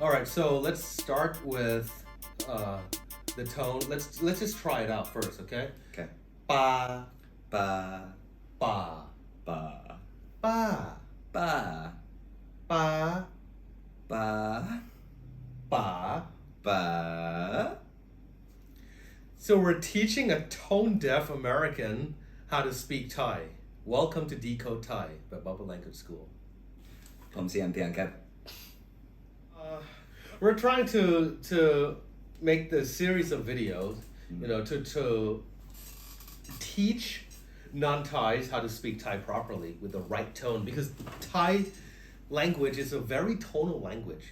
All right, so let's start with the tone. Let's just try it out first, okay? Okay. Ba Ba, ba ba, ba ba, ba ba, ba. ba. So we're teaching a tone-deaf American how to speak Thai. Welcome to Decode Thai by Bubble Language School. ผมเสียงเพียงครับ We're trying to make the series of videos, to teach non-Thais how to speak Thai properly with the right tone, because Thai language is a very tonal language.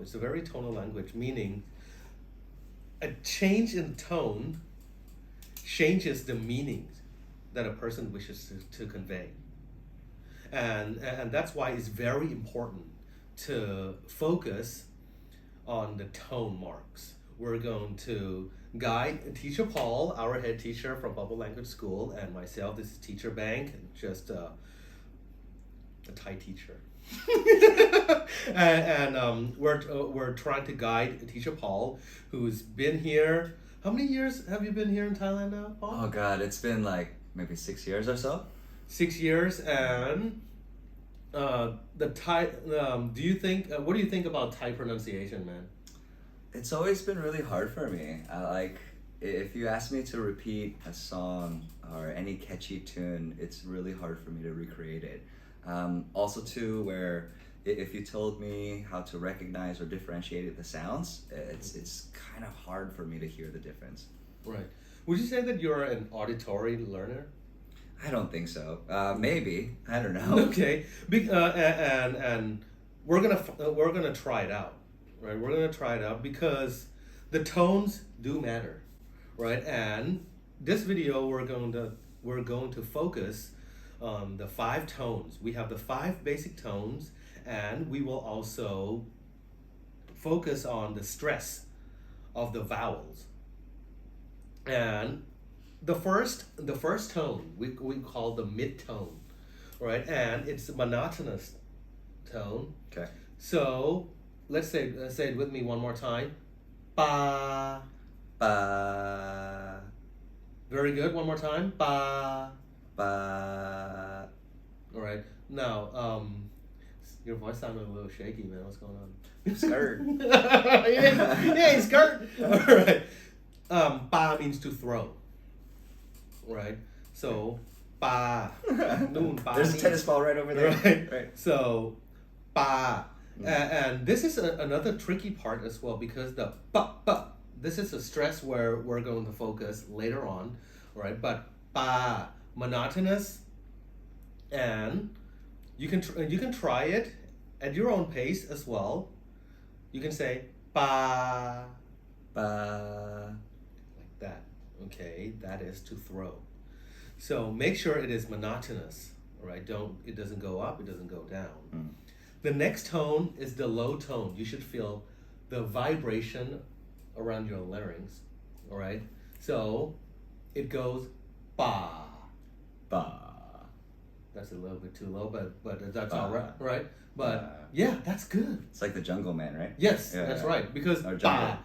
It's a very tonal language, meaning a change in tone changes the meaning that a person wishes to convey. And that's why it's very important to focus on the tone marks. We're going to guide Teacher Paul, our head teacher from Bubble Language School, and myself. This is Teacher Bank, just a Thai teacher. and we're trying to guide Teacher Paul, who's been here. How many years have you been here in Thailand now, Paul? Oh god, it's been like maybe 6 years or so. 6 years, and the Thai. Do you think? What do you think about Thai pronunciation, man? It's always been really hard for me. If you ask me to repeat a song or any catchy tune, it's really hard for me to recreate it. Also too, where if you told me how to recognize or differentiate the sounds, it's kind of hard for me to hear the difference. Right. Would you say that you're an auditory learner? I don't think so. Maybe, I don't know. Okay. And we're gonna try it out, right? We're gonna try it out because the tones do matter, right? And this video we're going to focus on the 5 tones. We have the 5 basic tones, and we will also focus on the stress of the vowels. And the first tone we call the mid tone, right? And it's a monotonous tone. Okay. So let's say it with me one more time. Ba. Ba, Very good. One more time. Ba. ba. All right. Now, your voice sounded a little shaky, man. What's going on? Skirt. yeah, skirt. All right. Ba means to throw. Right. So, ba. Noon, ba. There's a tennis ball right over there. Right. So, ba. And this is another tricky part as well, because the ba. This is a stress where we're going to focus later on, right? But ba, monotonous, and you can try it at your own pace as well. You can say ba Ba. like that. Okay, that is to throw. So make sure it is monotonous. All right, it doesn't go up, it doesn't go down. The next tone is the low tone. You should feel the vibration around your larynx. All right, so it goes ba. Ba. That's a little bit too low, but that's Ba. all right, right? But Ba. yeah, that's good. It's like the Jungle Man, right? Yes, Yeah, that's yeah. right. Because Or ba, jungle.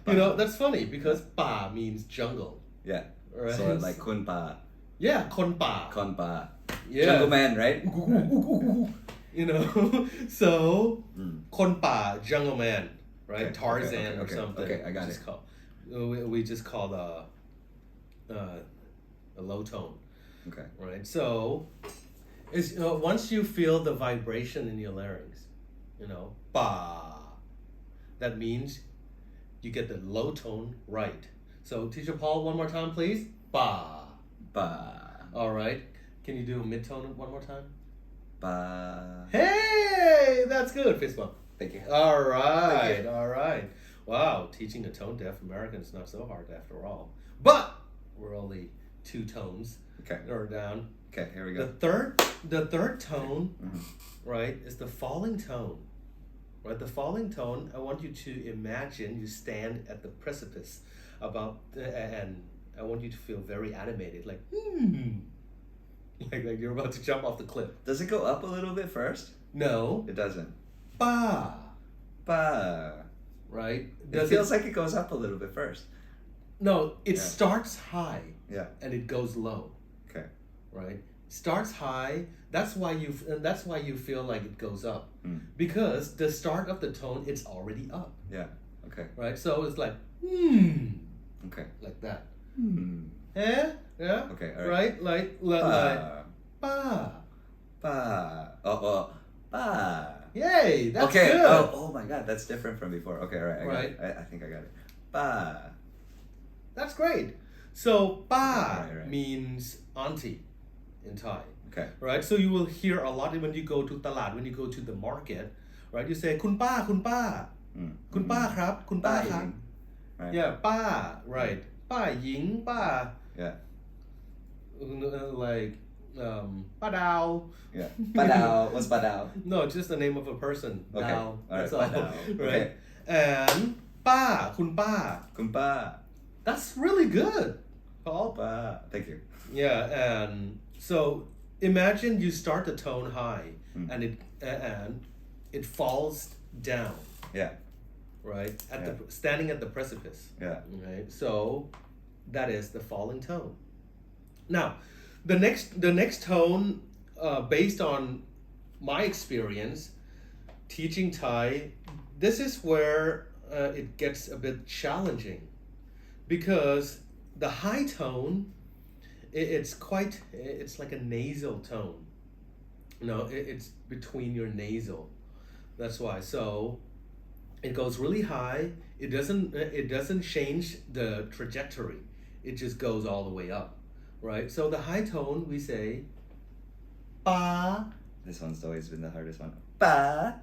Ba. that's funny because ba means jungle. Yeah. Right. So like Kun Pa, Yeah, kon ba. Kon Pa. Yeah. Jungle Man, right? So kon pa, jungle man, right? Okay, Tarzan okay, or something. okay, I got just it. We just call a low tone, Okay. right? So it's once you feel the vibration in your larynx, ba, that means you get the low tone right. So Teacher Paul, one more time, please. Ba. Ba. All right. Can you do a mid tone one more time? Ba. Hey, that's good. Fist bump. Thank you. All right, Thank you. all right. Wow, teaching a tone-deaf American is not so hard after all. But we're only 2 tones Okay. or down. Okay, here we The go. third tone, right, is the falling tone. Right, the falling tone. I want you to imagine you stand at the precipice and I want you to feel very animated, like like you're about to jump off the cliff. Does it go up a little bit first? No. It doesn't. Ba. Ba. right? It feels like it goes up a little bit first. No, it Yeah. starts high Yeah. and it goes low, Okay. right? Starts high. That's why you feel like it goes up, Mm. because the start of the tone it's already up, Yeah. Okay. right? So it's like Okay. like that. Hmm. Eh? Yeah. Okay. All right. Right? Like Ba. ba. Ba. Oh. Ba. Yay! That's Okay. good. Oh my God, that's different from before. Okay. All right. I got Right. it. I think I got it. Ba. That's great. So ba Right. means auntie in Thai. Okay. Right? So you will hear a lot when you go to talat, when you go to the market, right? You say คุณป้า คุณป้า Mm. คุณป้าครับ คุณป้าครับ Right. Yeah, ป้า right. ป้าหญิง ป้า Yeah. like ป้าดาว Yeah. Badao. What's badao? No, just the name of a person. Okay. Dao. All That's right, all. Badao. Right? And ป้า คุณป้า Kumpa. That's really good, Paul. Ba. Thank you. Yeah, and so imagine you start the tone high and it falls down, Yeah. right? Yeah. Standing at the precipice. Yeah. Right? So that is the falling tone. Now, the next tone, based on my experience teaching Thai, this is where it gets a bit challenging, because the high tone, it's like a nasal tone. No, it's between your nasal. That's why. So it goes really high. It doesn't change the trajectory. It just goes all the way up, right? So the high tone, we say ba. This one's always been the hardest one. Ba.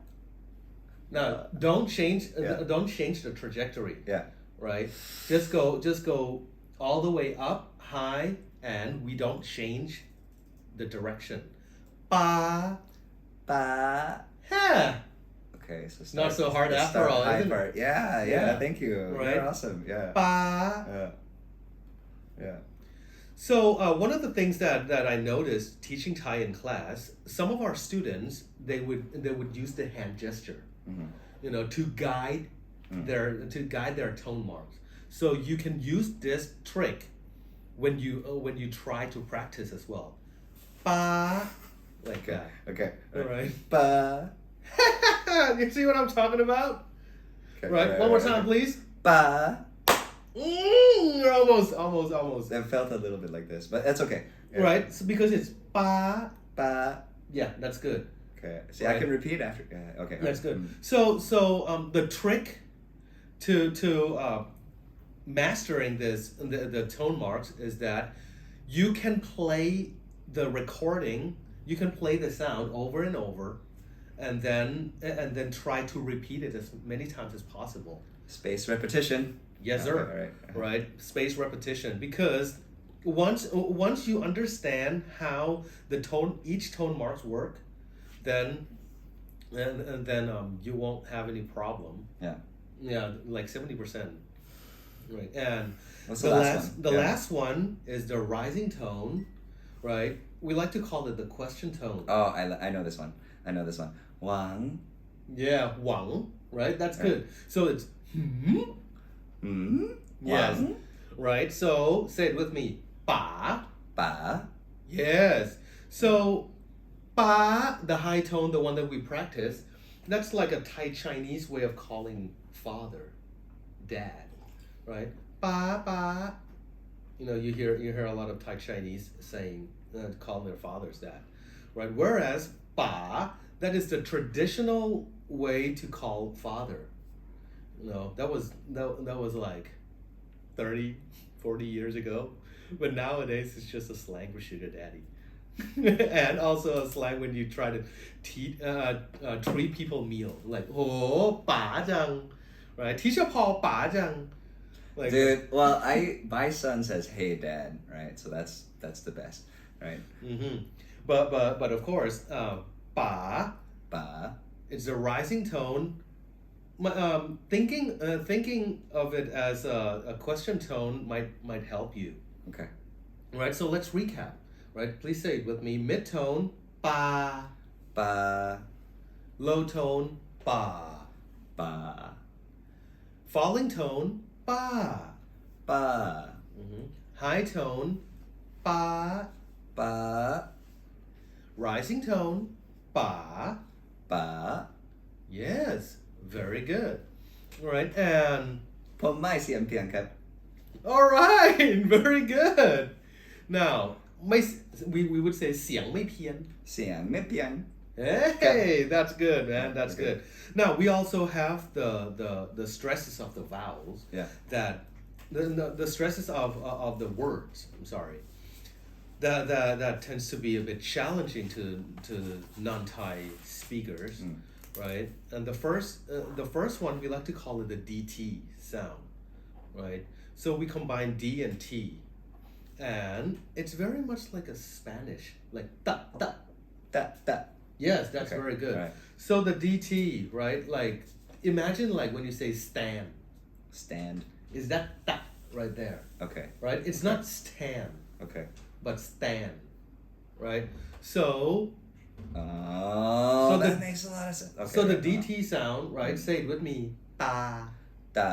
Now don't change the trajectory, Yeah. right? Just go all the way up high, and we don't change the direction. Ba. Ba. Ha. Okay, so Not so hard let's after start all, high isn't it? part. Yeah. Yeah. Thank you. Right. You're awesome. Yeah. Ba. Yeah. So one of the things that I noticed teaching Thai in class, some of our students they would use the hand gesture, Mhm. to guide their tone marks. So you can use this trick when you try to practice as well. Ba, like Okay. that. Okay. All right. Ba. You see what I'm talking about? Okay. Right. One more time, please. Ba. You're almost. It felt a little bit like this, but that's okay. Yeah. Right. So because it's ba. Ba. Yeah, that's good. Okay. See, I Right. can repeat after. Okay. That's good. Mm. So the trick to mastering the tone marks is that you can play the recording, you can play the sound over and over, and then try to repeat it as many times as possible. Space repetition. Yes, sir. Okay, all right. Right. Space repetition, because once you understand how each tone marks work, then you won't have any problem. Yeah. Yeah, like 70%. Right. And What's the last one? The Yeah. last one is the rising tone, right? We like to call it the question tone. Oh, I know this one. Wang. Yeah, wang, right? That's good. So it's Hmm. yes. Wang. Right? So say it with me. Ba. Ba. Yes. So ba, the high tone, the one that we practice, that's like a Thai Chinese way of calling father, dad, right? Ba ba. You hear a lot of Thai Chinese saying calling their fathers dad, right? Whereas ba, that is the traditional way to call father. That was like 30, 40 years ago. But nowadays it's just a slang for sugar daddy. And also a slang when you try to treat people meal. Like, oh, ba jang. Right? Teacher Paul ba jang. Like, Dude, well, my son says, "Hey, Dad," right? So that's the best, right? Mm-hmm. But of course, ba, Ba. it's a rising tone. Thinking of it as a question tone might help you. Okay. Right, so let's recap. Right, please say it with me. Mid tone, ba. Ba. Low tone, ba. Ba. Falling tone, ba. ป้า High tone, ba. ป้า Rising tone, ba. ป้า Yes, very good. All right, and ผมไม่เสียงเพียงครับ all right, very good. Now, ไม่ we would say เสียงไม่เพี้ยน เสียงไม่เพียง Hey, that's good, man. That's good. Now we also have the stresses of the vowels. Yeah. That the stresses of the words. I'm sorry. That tends to be a bit challenging to non-Thai speakers, right? And the first one we like to call it the DT sound, right? So we combine D and T, and it's very much like a Spanish, like ta ta. ตะตะ Yes, that's Okay, very good. alright. So the DT, right? Like, imagine like when you say stand, stand is that ta right there, okay right? It's not stand, okay but stand, right? So, oh So that the- makes a lot of sense okay so the DT sound, right? Say it with me, ta. ตา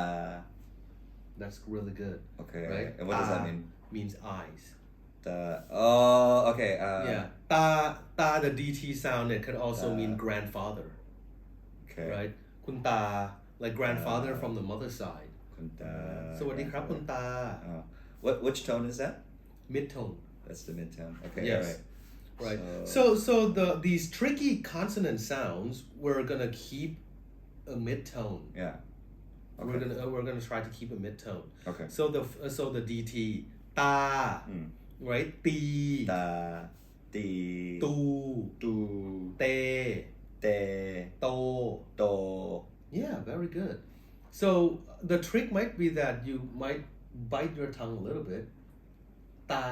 That's really good, okay right? and what does that Ta mean means eyes. ตา oh okay Yeah, ta, the DT sound. It could also Ta. mean grandfather, okay right? Kun ta, like grandfather from the mother's side. คุณตา Sawadee krap kun ta. oh. which tone is that Mid tone. that's the mid tone okay Yes. alright Right. So- So these tricky consonant sounds we're gonna keep a mid tone. yeah We're gonna try to keep a mid tone. okay So the DT ta, right? Ti, ตา ตี tu, ตู te, เต to. โต Yeah, very good. So the trick might be that you might bite your tongue a little bit. Ta.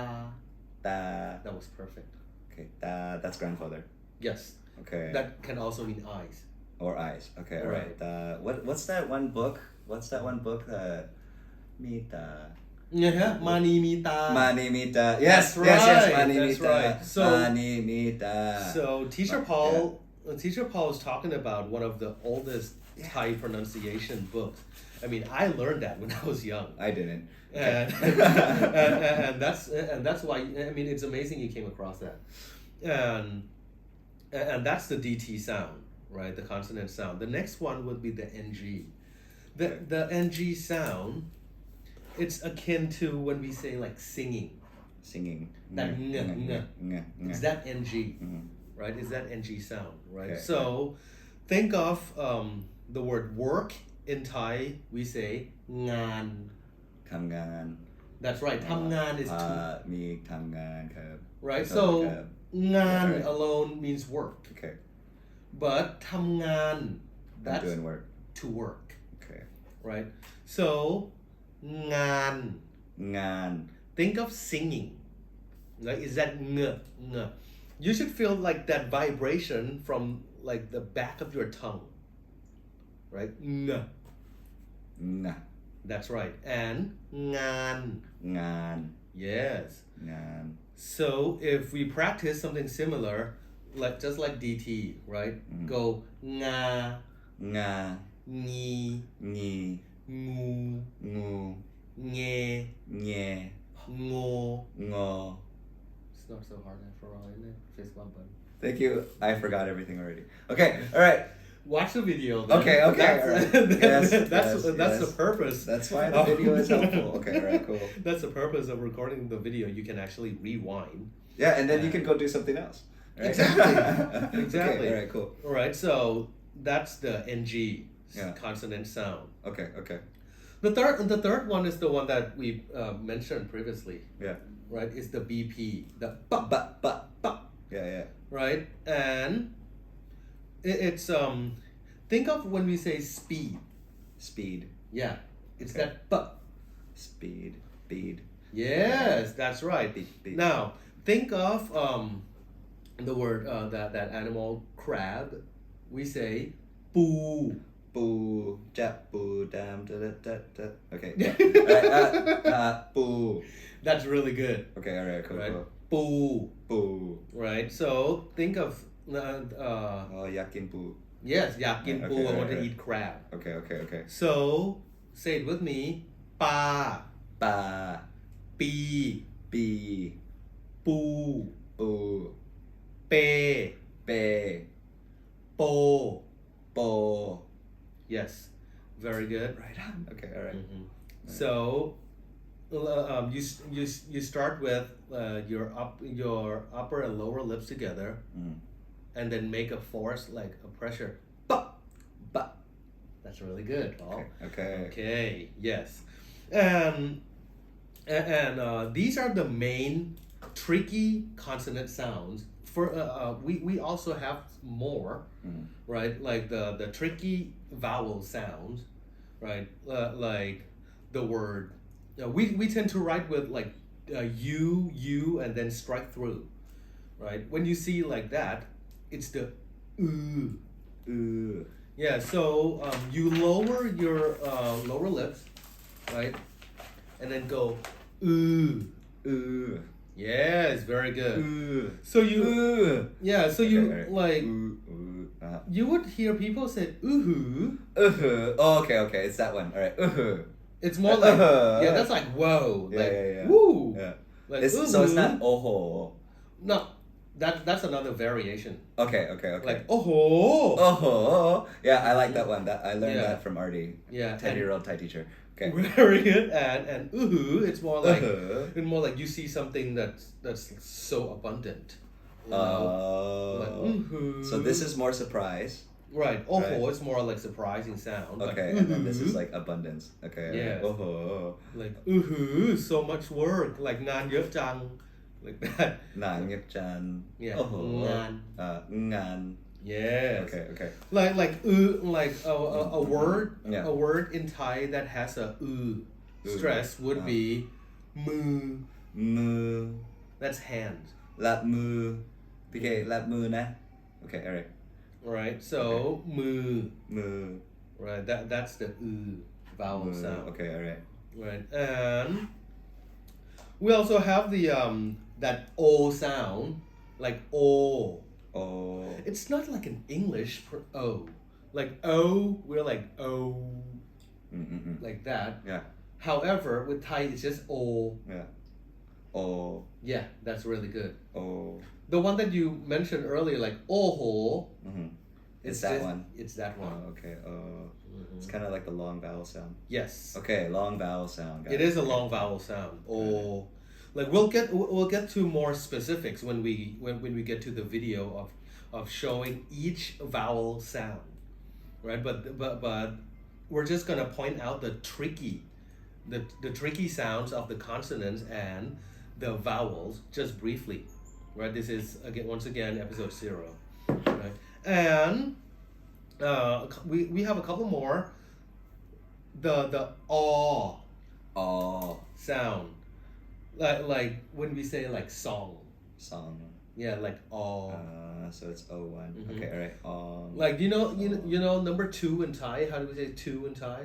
ตา That was perfect. okay ตา that's grandfather Yes. okay That can also mean eyes. or eyes okay alright what's that one book that มีตา Yeah, mani mita. Manimita. Yes, That's yes, yes, right, Manimita. that's right. So- Manimita. So Teacher Paul is talking about one of the oldest Thai pronunciation books. I mean, I learned that when I was young, I didn't. and, and that's why I mean it's amazing you came across that, and that's the DT sound, right? The consonant sound. The next one would be the NG. The NG sound. It's akin to when we say like singing. Singing. That Is that NG? Mhm. Right? Is that NG sound, right? Okay. So think of the word work in Thai, we say ngan. ทำงาน That's right. ทำงานis to, มีทำงานครับ right? ครับ So ครับ ngan Yeah, right. alone means work. okay But ทำงาน I'm that's doing work to work, okay right? So งาน งาน think of singing. Like is that ng? You should feel like that vibration from like the back of your tongue. Right? Ng. งะ That's right. And งาน งาน Yes. งาน So if we practice something similar, like just like DT, right? Go งา งา งี งี งู งู เง แง โง งอ It's not so hard after all, isn't it? Fist bump button. Thank you. I forgot everything already. Okay, all right. Watch the video. Then. Okay, That's, alright. that's Yes. the purpose. That's why the video is helpful. Okay, all right, cool. That's the purpose of recording the video. You can actually rewind. Yeah, and then you can go do something else. Right? Exactly. Okay, Exactly. all right, cool. All right, so that's the NG Yeah. consonant sound. Okay, okay. The third one is the one that we mentioned previously. Yeah. Right, is the BP, the ba ba. Yeah, yeah. Right, and it's think of when we say speed. Speed. Yeah, it's Okay. that ba. Speed. Bead. Yes, that's right. Bead. Now think of the word that animal crab. We say poo. ปูจับปูดามda da da da. Okay. Yeah. All right, ปู That's really good. Okay, all right, cool, Right. cool. ปู ปู Right. So think of อ๋ออยากกินปู yes, อยากกินปู. Okay, I want to right. eat crab. Okay, okay, okay. So say it with me ปลา ปลา ปี ปี ปู ปู เป เป โป โป yes very good right on okay all right so you start with your upper and lower lips together and then make a force like a pressure Ba. Ba. that's really good Paul. Okay. Okay yes and these are the main tricky consonant sounds for we also have more right like the tricky vowel sounds right like the word we tend to write with like you and then strike through right when you see like that it's the yeah so you lower your lower lips right and then go yes very good so you yeah so you like you would hear people say oh okay it's that one all right it's more like yeah that's like whoa like woo like so it's not oho no that's another variation okay like oh yeah I like that one that I learned Yeah. that from Artie Yeah, 10-year-old Thai teacher okay very good and it's more like it's more like you see something that's so abundant you know? Like, so this is more surprise right right. It's more like surprising sound okay like, and then this is like abundance okay Yes. like so much work like งานเยอะจัง like that หนาเงียบจัน Yeah. โอ้โห งาน งาน yes okay like like a word Yeah. a word in Thai that has a stress would be มือ มือ that's hand ลับมือพี่เกลับมือนะ okay alright right so มือ มือ right that's the vowel มือ sound okay alright right and we also have the that o sound like o oh it's not like an English o like o we're like o like that yeah however with Thai it's just o yeah oh yeah that's really good oh the one that you mentioned earlier like oho it's that just, one it's that one oh okay it's kind of like the long vowel sound yes okay long vowel sound guys. it is a long vowel sound oh like we'll get to more specifics when we get to the video of showing each vowel sound right but we're just gonna point out the tricky sounds of the consonants and the vowels just briefly right this is once again episode 0 right and we have a couple more the oh sound like when we say like song yeah like so it's O1 okay alright like you know number 2 in Thai how do we say 2 in Thai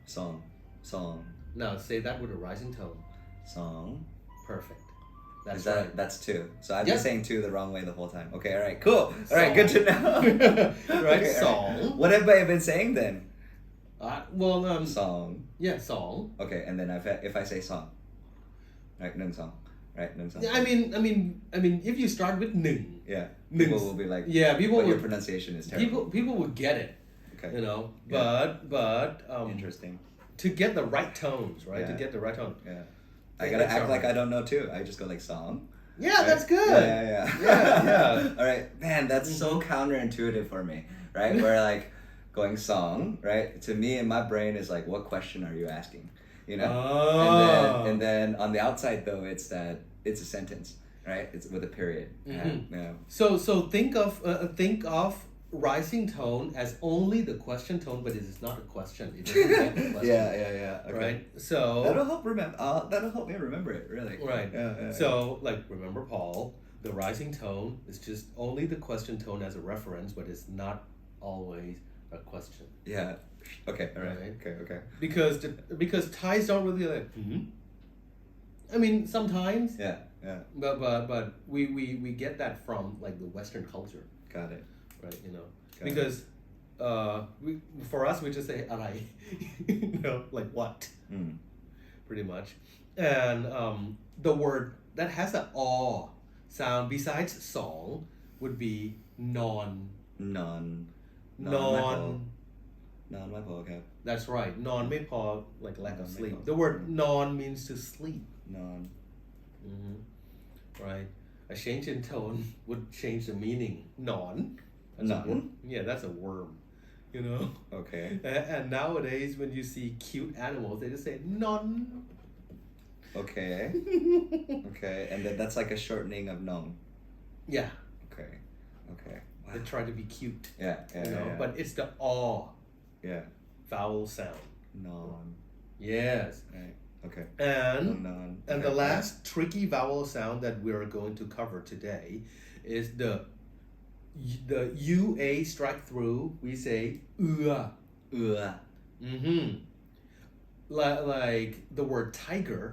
song now say that with a rising tone song perfect is that's that right that's 2 so I've Yeah. been saying 2 the wrong way the whole time okay alright cool alright good to know right Okay, song what have I been saying then well song yeah song okay and then if I say song right 1 song right 1 song I mean if you start with 1 yeah Ning. people will be like yeah people but your would pronunciation is terrible people would get it okay you know Yeah. but interesting to get the right tones right to Yeah. get the right tone yeah I gotta It's act like alright. I don't know too I just go like song yeah right? that's good yeah all right man that's so counterintuitive for me right where like going song right to me in my brain is like what question are you asking you know and then on the outside though it's that it's a sentence right it's with a period yeah So think of rising tone as only the question tone, but it is not a question. It doesn't get the question. yeah okay. Right. So that'll help me remember it really right. yeah. So like remember Paul, the rising tone is just only the question tone as a reference, but it's not always a question. Yeah. Okay. All right. Right. Okay. Because Thais don't really like. I mean sometimes. Yeah. But we get that from like the Western culture. Got it. Right, you know, Got because for us we just say อะไร you know, like what, pretty much. And the word that has an aw sound besides song would be non. นอน Non. นอนไม่พอครับ That's right. Non ไม่พอ like lack of นอนไม่ sleep. พอ The word non means to sleep. นอน Right. A change in tone would change the meaning. Non. That's a Non? worm. Yeah, that's a worm. You know? Okay. And nowadays, when you see cute animals, they just say non. Okay. Okay. And then that's like a shortening of non. Yeah. Okay. Okay. Wow. They try to be cute. Yeah. Yeah. You know? Yeah. But it's the aw yeah. vowel sound. Non. Yes. Right. Okay. And Non. And Okay. the last tricky vowel sound that we're going to cover today is the UA strike through. We say like the word tiger,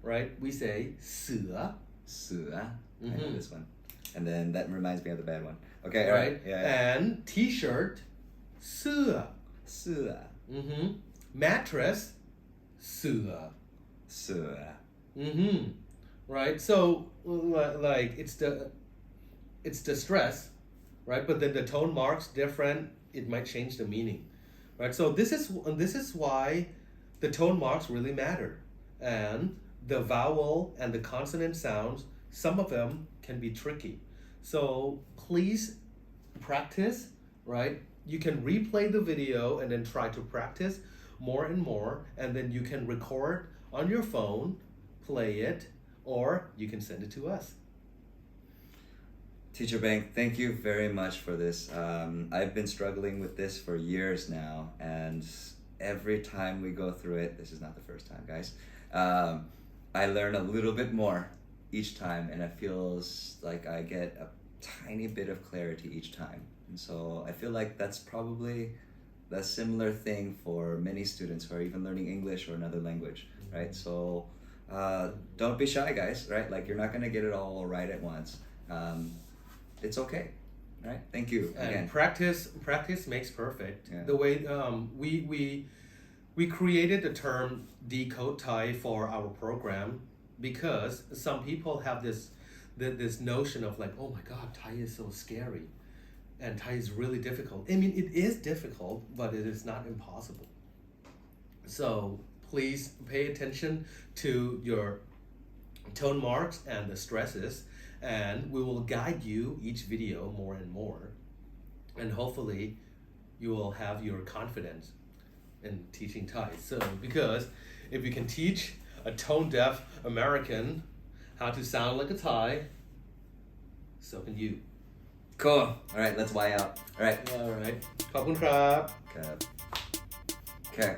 right? We say เสือ Sua. I know this one. And then that reminds me of the bad one. Okay. All right? right. Yeah. And t-shirt เสื้อ Sua. Mattress เสื่อ Sua. Right? So like it's the stress, right? But then the tone marks different, it might change the meaning. Right? So this is why the tone marks really matter. And the vowel and the consonant sounds, some of them can be tricky. So please practice, right? You can replay the video and then try to practice more and more, and then you can record on your phone, play it, or you can send it to us. Teacher Bank, thank you very much for this. I've been struggling with this for years now, and every time we go through it, this is not the first time, guys, I learn a little bit more each time, and it feels like I get a tiny bit of clarity each time. And so I feel like that's probably the similar thing for many students who are even learning English or another language, right? So don't be shy, guys, right? Like you're not gonna get it all right at once. It's okay, right? Thank you again. And practice makes perfect. Yeah. The way we created the term Decode Thai for our program because some people have this notion of like, oh my God, Thai is so scary, and Thai is really difficult. I mean, it is difficult, but it is not impossible. So please pay attention to your tone marks and the stresses, and we will guide you each video more and more, and hopefully you will have your confidence in teaching Thai. So because if you can teach a tone-deaf American how to sound like a Thai, so can you. Cool. All right, let's Y out. All right. All right. ขอบคุณครับ Okay.